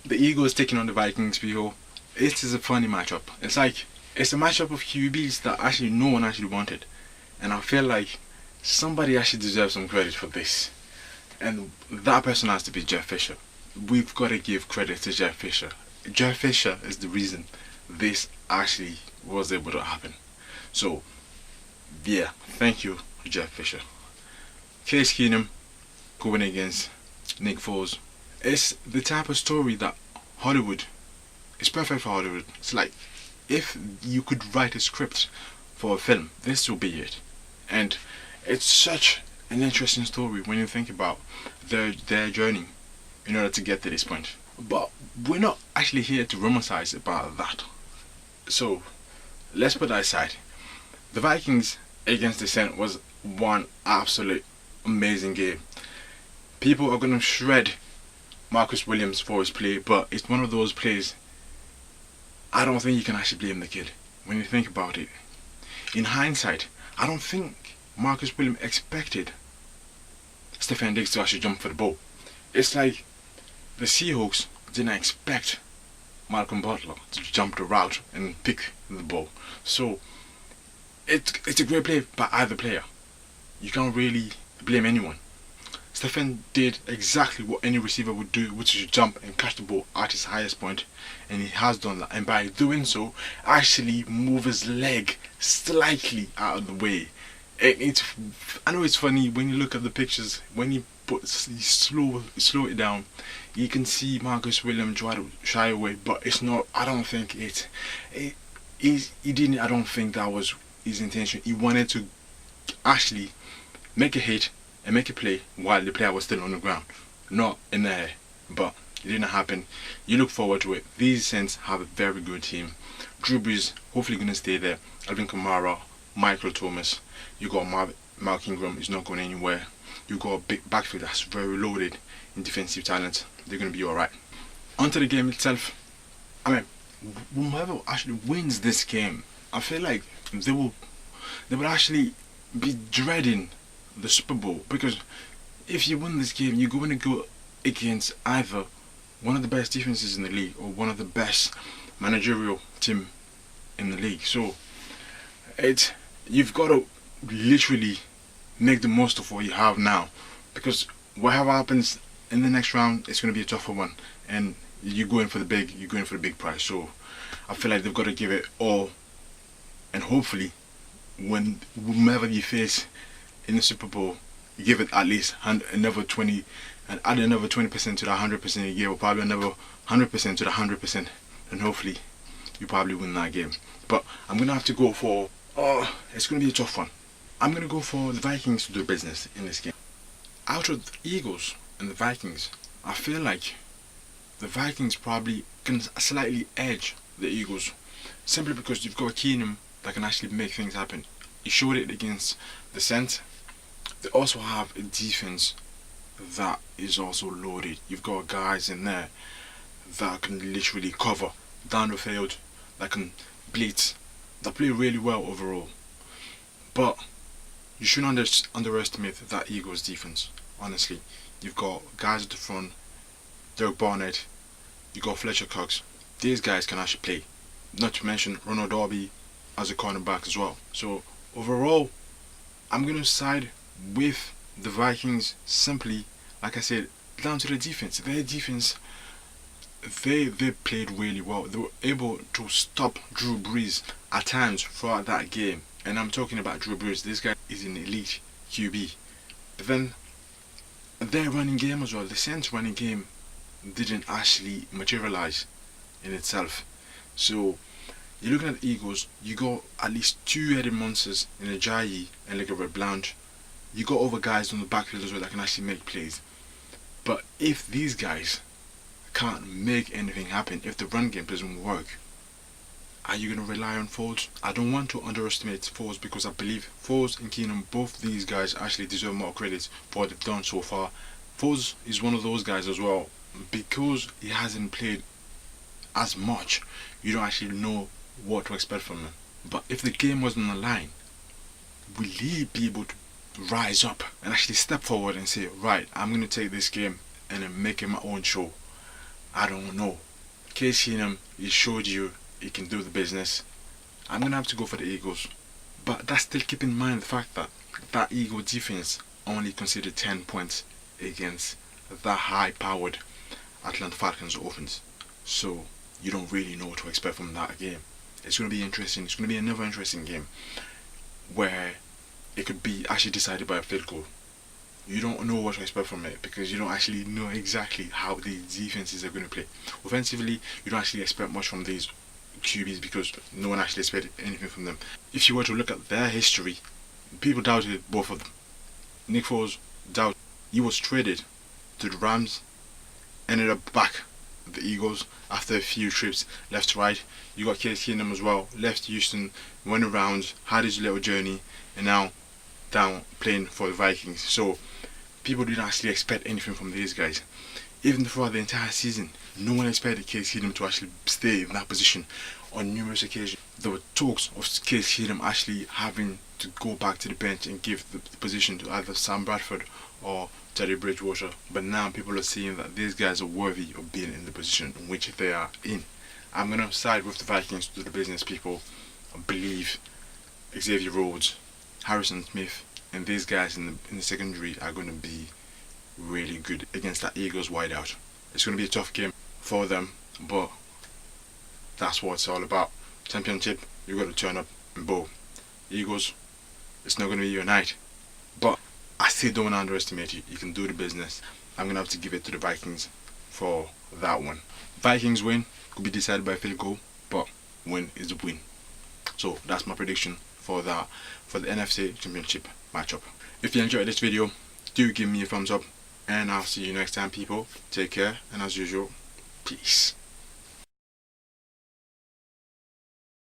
the Eagles taking on the Vikings, people. It is a funny matchup. It's a matchup of QBs that actually no one actually wanted, and I feel like somebody actually deserves some credit for this, and that person has to be Jeff Fisher. We've got to give credit to Jeff Fisher. Jeff Fisher is the reason this actually was able to happen. So, yeah, thank you, Jeff Fisher. Case Keenum going against Nick Foles. It's the type of story that Hollywood is perfect for Hollywood. It's like if you could write a script for a film, this will be it. And it's such an interesting story when you think about their journey in order to get to this point. But we're not actually here to romanticize about that. So let's put that aside. The Vikings against the Saints was one absolute amazing game. People are gonna shred Marcus Williams for his play, but it's one of those plays I don't think you can actually blame the kid when you think about it. In hindsight, I don't think Marcus Williams expected Stefan Diggs to actually jump for the ball. It's like the Seahawks didn't expect Malcolm Butler to jump the route and pick the ball. So it's a great play by either player. You can't really blame anyone. Stefan did exactly what any receiver would do, which is jump and catch the ball at his highest point, and he has done that. And by doing so, actually move his leg slightly out of the way. And I know it's funny when you look at the pictures. When he slow it down, you can see Marcus Williams try to shy away, but it's not. I don't think he didn't. I don't think that was his intention. He wanted to actually make a hit and make a play while the player was still on the ground, not in the air. But it didn't happen. You look forward to it. These Saints have a very good team. Drew Brees hopefully going to stay there. Alvin Kamara, Michael Thomas. You got Mark Ingram is not going anywhere. You got a big backfield that's very loaded in defensive talent. They're going to be alright. Onto the game itself. I mean, whoever actually wins this game, I feel like they will actually be dreading the Super Bowl, because if you win this game, you're going to go against either one of the best defenses in the league or one of the best managerial team in the league. So you've got to literally make the most of what you have now, because whatever happens in the next round, it's going to be a tougher one, and you're going for the big prize. So I feel like they've got to give it all, and hopefully when whomever you face in the Super Bowl, you give it at least another 20, and add another 20% to the 100% you gave, or probably another 100% to the 100%, and hopefully you probably win that game. But I'm gonna have to go for it's gonna be a tough one. I'm gonna go for the Vikings to do business in this game. Out of the Eagles and the Vikings, I feel like the Vikings probably can slightly edge the Eagles, simply because you've got Keenum that can actually make things happen. He showed it against the Saints. They also have a defense that is also loaded. You've got guys in there that can literally cover down the field, that can blitz, that play really well overall. But you shouldn't underestimate that Eagles defense. Honestly, you've got guys at the front, Derek Barnett, you got Fletcher Cox. These guys can actually play. Not to mention Ronald Darby as a cornerback as well. So overall, I'm going to side with the Vikings simply, like I said, down to the defense. Their defense, they played really well. They were able to stop Drew Brees at times throughout that game. And I'm talking about Drew Brees. This guy is an elite QB. But then their running game as well, the Saints running game didn't actually materialize in itself. So you're looking at the Eagles, you got at least two-headed monsters in Ajayi and LeGarrette Blount. You got other guys on the backfield as well that can actually make plays. But if these guys can't make anything happen, if the run game doesn't work, are you going to rely on Foles? I don't want to underestimate Foles, because I believe Foles and Keenum, both these guys actually deserve more credit for what they've done so far. Foles is one of those guys as well, because he hasn't played as much, you don't actually know what to expect from him. But if the game was on the line, will he be able to rise up and actually step forward and say, right, I'm going to take this game and then make it my own show? I don't know. Case Keenum, he showed you he can do the business. I'm gonna have to go for the Eagles. But that's still keep in mind the fact that that Eagle defense only conceded 10 points against the high-powered Atlanta Falcons offense. So you don't really know what to expect from that game. It's going to be interesting. It's going to be another interesting game where it could be actually decided by a field goal. You don't know what to expect from it because you don't actually know exactly how the defenses are going to play. Offensively, you don't actually expect much from these QBs because no one actually expected anything from them. If you were to look at their history, people doubted both of them. Nick Foles doubted. He was traded to the Rams, ended up back at the Eagles after a few trips left to right. You got Case Keenum as well, left Houston, went around, had his little journey, and now down playing for the Vikings. So people didn't actually expect anything from these guys. Even throughout the entire season, no one expected Case Keenum to actually stay in that position. On numerous occasions, there were talks of Case Keenum actually having to go back to the bench and give the position to either Sam Bradford or Teddy Bridgewater. But now people are seeing that these guys are worthy of being in the position in which they are in. I'm going to side with the Vikings to do the business, people. I believe Xavier Rhodes, Harrison Smith, and these guys in the secondary are going to be really good against that Eagles wideout. It's going to be a tough game for them, but that's what it's all about. Championship, you got to turn up and bowl. Eagles, it's not going to be your night, but I still don't underestimate you. You can do the business. I'm going to have to give it to the Vikings for that one. Vikings win could be decided by a field goal, but win is the win. So that's my prediction for that, for the NFC Championship matchup. If you enjoyed this video, do give me a thumbs up, and I'll see you next time, people. Take care, and as usual, peace.